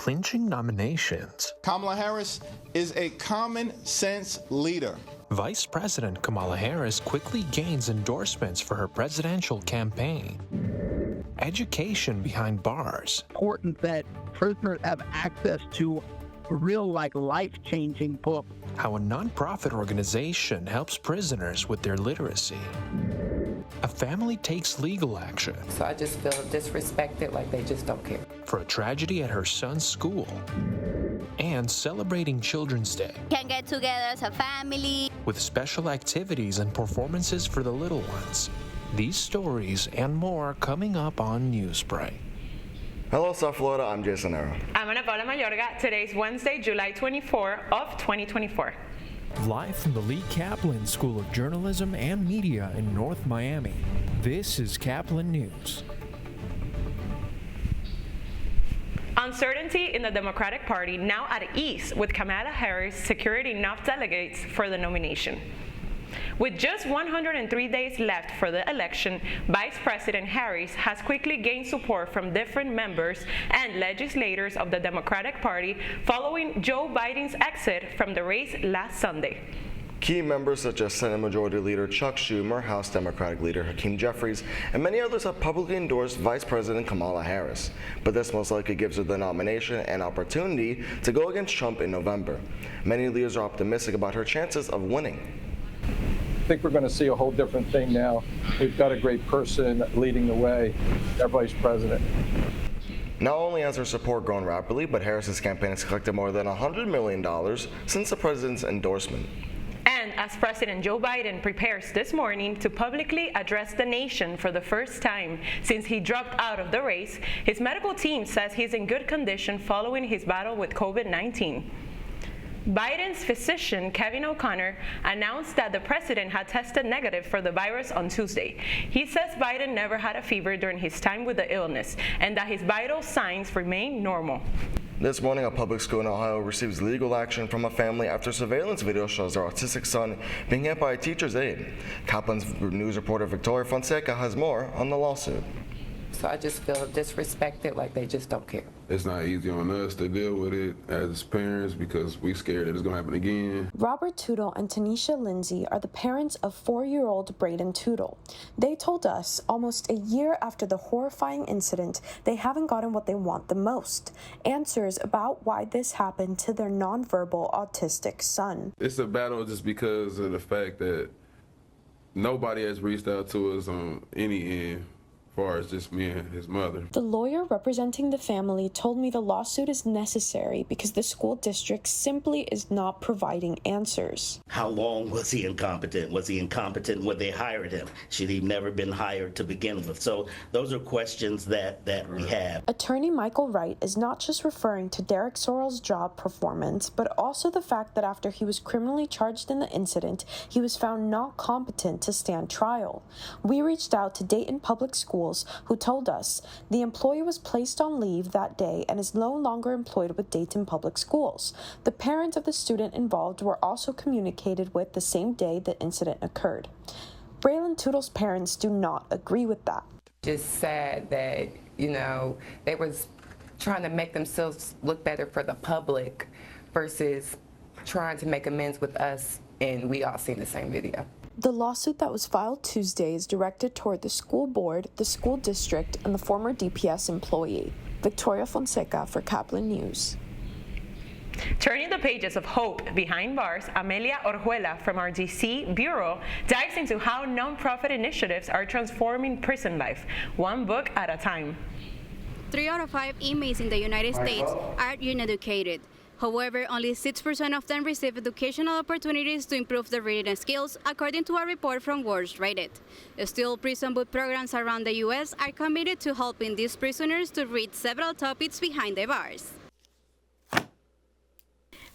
clinching nominations. Kamala Harris is a common sense leader. Vice President Kamala Harris quickly gains endorsements for her presidential campaign. Education behind bars. Important that prisoners have access to real, life-changing books. How a nonprofit organization helps prisoners with their literacy. A family takes legal action. So I just feel disrespected, like they just don't care. For a tragedy at her son's school. And celebrating Children's Day. Can get together as a family. With special activities and performances for the little ones. These stories and more coming up on Newsbreak. Hello, South Florida. I'm Jason Arrow. I'm Ana Paula Mayorga. Today's Wednesday, July 24 of 2024. Live from the Lee Caplin School of Journalism and Media in North Miami, this is Caplin News. Uncertainty in the Democratic Party now at ease with Kamala Harris securing enough delegates for the nomination. With just 103 days left for the election, Vice President Harris has quickly gained support from different members and legislators of the Democratic Party following Joe Biden's exit from the race last Sunday. Key members such as Senate Majority Leader Chuck Schumer, House Democratic Leader Hakeem Jeffries, and many others have publicly endorsed Vice President Kamala Harris. But this most likely gives her the nomination and opportunity to go against Trump in November. Many leaders are optimistic about her chances of winning. I think we're going to see a whole different thing now. We've got a great person leading the way, our vice president. Not only has her support grown rapidly, but Harris's campaign has collected more than $100 million since the president's endorsement. And as President Joe Biden prepares this morning to publicly address the nation for the first time since he dropped out of the race, his medical team says he's in good condition following his battle with COVID-19. Biden's physician, Kevin O'Connor, announced that the president had tested negative for the virus on Tuesday. He says Biden never had a fever during his time with the illness and that his vital signs remain normal. This morning, a public school in Ohio receives legal action from a family after surveillance video shows their autistic son being hit by a teacher's aide. Caplin's news reporter Victoria Fonseca has more on the lawsuit. So I just feel disrespected, like they just don't care. It's not easy on us to deal with it as parents because we're scared that it's going to happen again. Robert Tootle and Tanisha Lindsay are the parents of 4-year-old Braden Tootle. They told us almost a year after the horrifying incident, they haven't gotten what they want the most, answers about why this happened to their nonverbal autistic son. It's a battle just because of the fact that nobody has reached out to us on any end. As far as just me and his mother. The lawyer representing the family told me the lawsuit is necessary because the school district simply is not providing answers. How long was he incompetent? Was he incompetent when they hired him? Should he never been hired to begin with? So those are questions that we have. Attorney Michael Wright is not just referring to Derek Sorrell's job performance, but also the fact that after he was criminally charged in the incident, he was found not competent to stand trial. We reached out to Dayton Public Schools, who told us the employee was placed on leave that day and is no longer employed with Dayton Public Schools. The parents of the student involved were also communicated with the same day the incident occurred. Braylon Tootle's parents do not agree with that. Just sad that, they was trying to make themselves look better for the public versus trying to make amends with us, and we all seen the same video. The lawsuit that was filed Tuesday is directed toward the school board, the school district, and the former DPS employee. Victoria Fonseca for Caplin News. Turning the pages of hope behind bars, Amelia Orjuela from our DC Bureau dives into how nonprofit initiatives are transforming prison life, one book at a time. 3 out of 5 inmates in the United States are uneducated. However, only 6% of them receive educational opportunities to improve their reading skills, according to a report from Worst Rated. Still, prison boot programs around the U.S. are committed to helping these prisoners to read several topics behind the bars.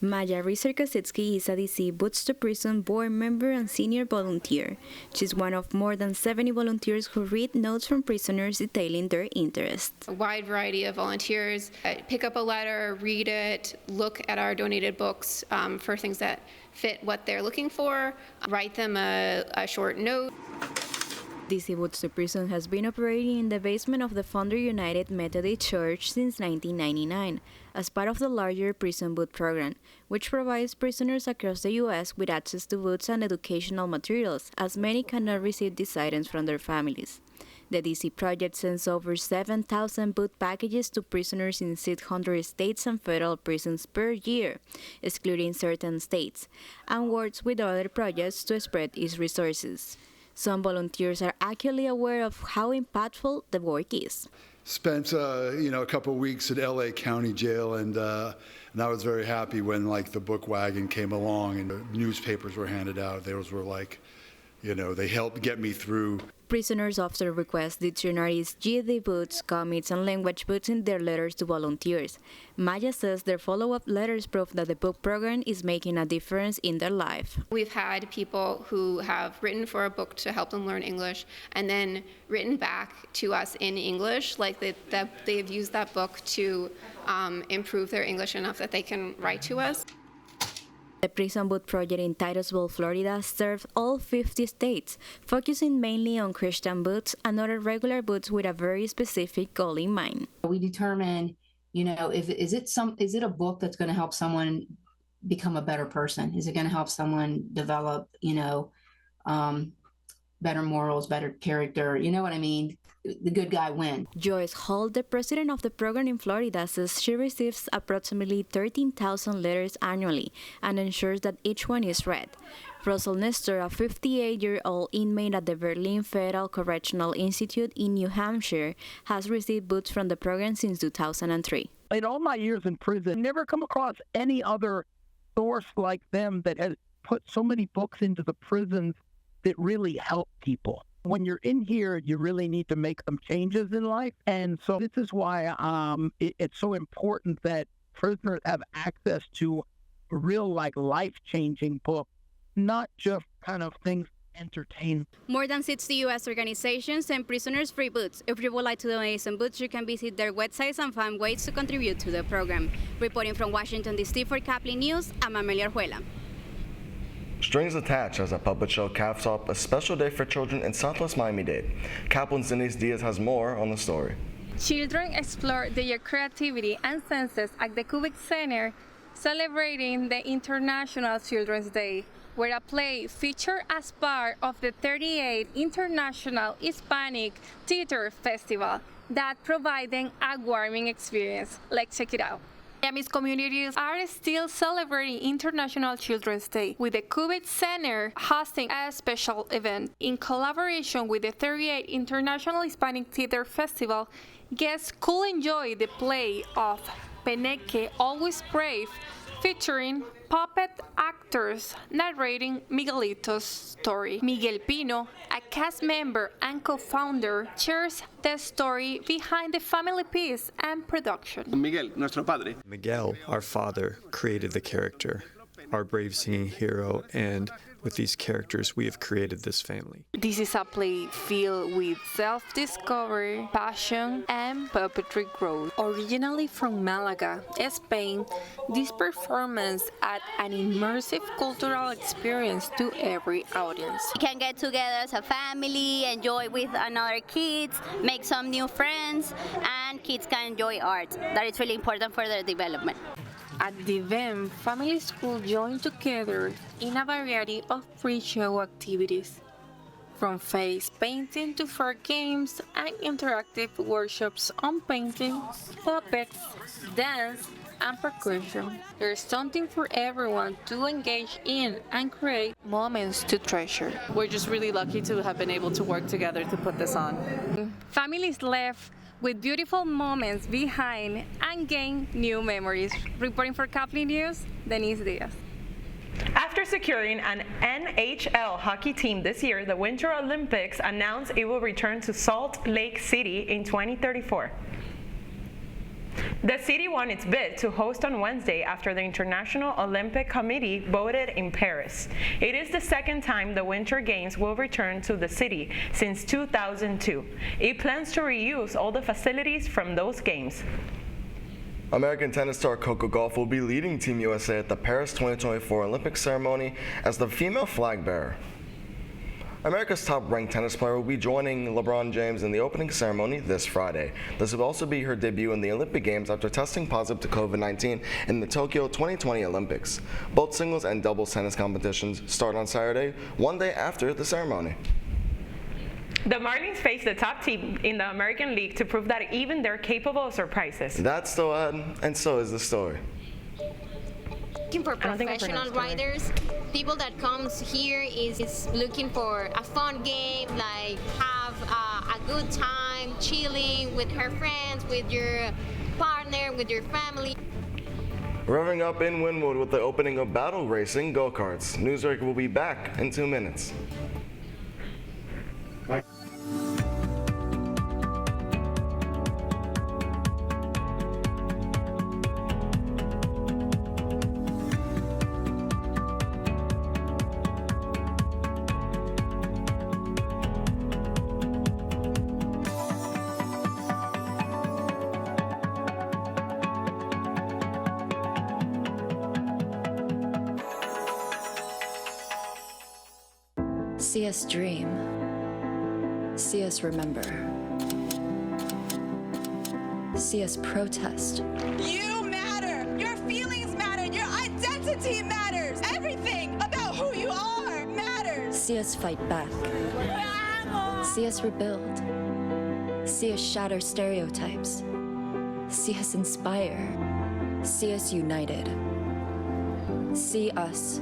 Maya Reeser-Kositsky is a DC Boots to Prison board member and senior volunteer. She's one of more than 70 volunteers who read notes from prisoners detailing their interests. A wide variety of volunteers pick up a letter, read it, look at our donated books for things that fit what they're looking for, write them a short note. DC Boots to Prison has been operating in the basement of the Founder United Methodist Church since 1999 as part of the larger Prison Boot program, which provides prisoners across the U.S. with access to boots and educational materials, as many cannot receive these items from their families. The DC project sends over 7,000 boot packages to prisoners in 600 states and federal prisons per year, excluding certain states, and works with other projects to spread its resources. Some volunteers are acutely aware of how impactful the work is. Spent a couple of weeks at LA County Jail, and I was very happy when the book wagon came along and the newspapers were handed out. Those were they helped get me through. Prisoners often request dictionaries, GED boots, comics, and language books in their letters to volunteers. Maya says their follow-up letters prove that the book program is making a difference in their life. We've had people who have written for a book to help them learn English and then written back to us in English, that they've used that book to improve their English enough that they can write to us. The Prison Boot project in Titusville, Florida, serves all 50 states, focusing mainly on Christian boots and other regular boots with a very specific goal in mind. We determine, is it a book that's going to help someone become a better person? Is it going to help someone develop, better morals, better character? You know what I mean? The good guy win. Joyce Hall, the president of the program in Florida, says she receives approximately 13,000 letters annually and ensures that each one is read. Russell Nestor, a 58-year-old inmate at the Berlin Federal Correctional Institute in New Hampshire, has received books from the program since 2003. In all my years in prison, I've never come across any other source like them that has put so many books into the prisons that really help people. When you're in here, you really need to make some changes in life. And so this is why it's so important that prisoners have access to a real, life-changing book, not just kind of things entertain. More than 60 U.S. organizations send prisoners free boots. If you would like to donate some boots, you can visit their websites and find ways to contribute to the program. Reporting from Washington, D.C. for Caplin News, I'm Amelia Arjuela. Strings Attached as a puppet show caps off a special day for children in Southwest Miami-Dade. Caplin's Denise Diaz has more on the story. Children explore their creativity and senses at the Cubic Center, celebrating the International Children's Day, where a play featured as part of the 38th International Hispanic Theater Festival that provided a warming experience. Let's check it out. Miami's communities are still celebrating International Children's Day, with the Cubic Center hosting a special event. In collaboration with the 38th International Hispanic Theater Festival, guests could enjoy the play of Peneque, Always Brave, featuring puppet actors narrating Miguelito's story. Miguel Pino, a cast member and co-founder, shares the story behind the family piece and production. Miguel, nuestro padre. Miguel, our father, created the character, our brave singing hero, and with these characters, we have created this family. This is a play filled with self-discovery, passion, and puppetry growth. Originally from Malaga, Spain, this performance adds an immersive cultural experience to every audience. We can get together as a family, enjoy with another kids, make some new friends, and kids can enjoy art. That is really important for their development. At the event, families could join together in a variety of pre-show activities, from face painting to fair games and interactive workshops on painting, puppets, dance, and percussion. There's something for everyone to engage in and create moments to treasure. We're just really lucky to have been able to work together to put this on. Families left with beautiful moments behind and gain new memories. Reporting for Caplin News, Denise Diaz. After securing an NHL hockey team this year, the Winter Olympics announced it will return to Salt Lake City in 2034. The city won its bid to host on Wednesday after the International Olympic Committee voted in Paris. It is the second time the Winter Games will return to the city since 2002. It plans to reuse all the facilities from those games. American tennis star Coco Gauff will be leading Team USA at the Paris 2024 Olympic ceremony as the female flag bearer. America's top-ranked tennis player will be joining LeBron James in the opening ceremony this Friday. This will also be her debut in the Olympic Games after testing positive to COVID-19 in the Tokyo 2020 Olympics. Both singles and doubles tennis competitions start on Saturday, one day after the ceremony. The Marlins face the top team in the American League to prove that even they're capable of surprises. That's the one, and so is the story. Looking for professional riders, people that comes here is looking for a fun game, like have a good time, chilling with her friends, with your partner, with your family. Revving up in Wynwood with the opening of battle racing go-karts. Newsbreak will be back in 2 minutes. See us dream. See us remember. See us protest. You matter. Your feelings matter. Your identity matters. Everything about who you are matters. See us fight back. See us rebuild. See us shatter stereotypes. See us inspire. See us united. See us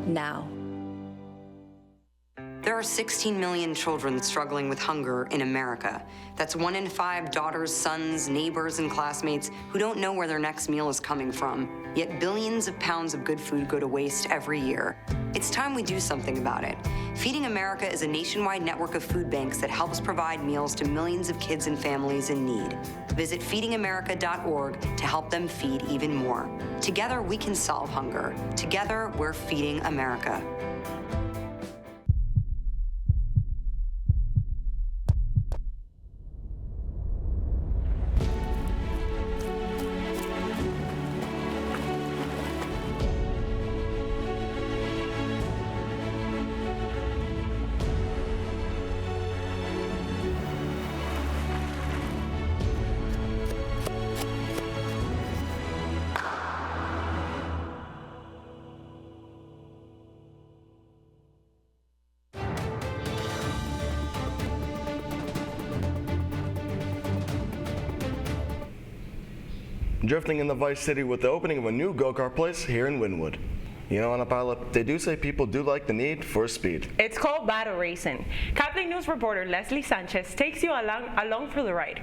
now. There are 16 million children struggling with hunger in America. That's 1 in 5 daughters, sons, neighbors, and classmates who don't know where their next meal is coming from. Yet billions of pounds of good food go to waste every year. It's time we do something about it. Feeding America is a nationwide network of food banks that helps provide meals to millions of kids and families in need. Visit feedingamerica.org to help them feed even more. Together, we can solve hunger. Together, we're feeding America. Drifting in the Vice City with the opening of a new go-kart place here in Wynwood. You know, on a pilot, they do say people do like the need for speed. It's called battle racing. Caplin News reporter Leslie Sanchez takes you along for the ride.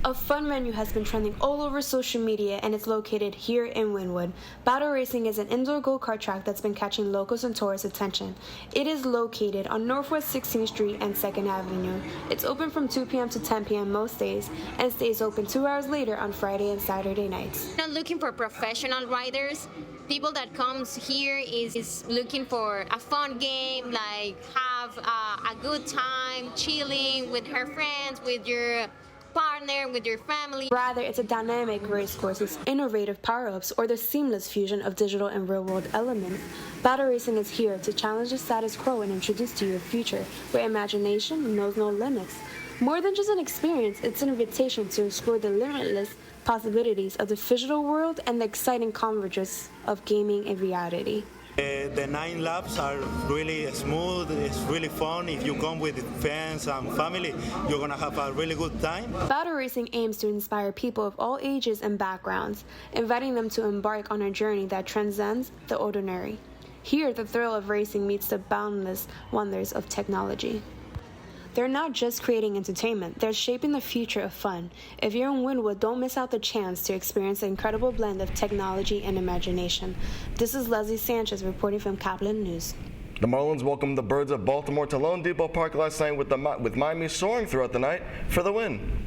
A fun menu has been trending all over social media, and it's located here in Wynwood. Battle Racing is an indoor go-kart track that's been catching locals and tourists' attention. It is located on Northwest 16th Street and 2nd Avenue. It's open from 2 p.m. to 10 p.m. most days, and stays open 2 hours later on Friday and Saturday nights. Not looking for professional riders, people that comes here is looking for a fun game, like have a good time, chilling with her friends, with your partner, with your family. Rather, it's a dynamic race course with innovative power-ups or the seamless fusion of digital and real-world elements. Battle Racing is here to challenge the status quo and introduce to you a future where imagination knows no limits. More than just an experience, it's an invitation to explore the limitless possibilities of the digital world and the exciting convergence of gaming and reality. The 9 laps are really smooth, it's really fun. If you come with friends and family, you're gonna have a really good time. Battle Racing aims to inspire people of all ages and backgrounds, inviting them to embark on a journey that transcends the ordinary. Here, the thrill of racing meets the boundless wonders of technology. They're not just creating entertainment, they're shaping the future of fun. If you're in Wynwood, don't miss out the chance to experience the incredible blend of technology and imagination. This is Leslie Sanchez reporting from Caplin News. The Marlins welcomed the Birds of Baltimore to Lone Depot Park last night with Miami soaring throughout the night for the win.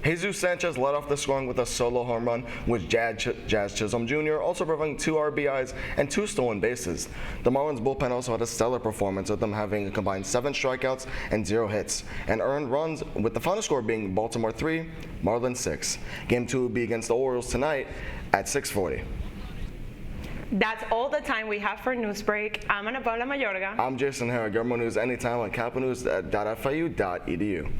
Jesus Sanchez led off the scoring with a solo home run, with Jazz Chisholm Jr. also providing 2 RBIs and 2 stolen bases. The Marlins bullpen also had a stellar performance, with them having a combined 7 strikeouts and 0 hits, and earned runs, with the final score being Baltimore 3, Marlins 6. Game 2 will be against the Orioles tonight at 6:40. That's all the time we have for Newsbreak. I'm Ana Paula Mayorga. I'm Jason Herrick. Get more news anytime on caplinnews.fu.edu.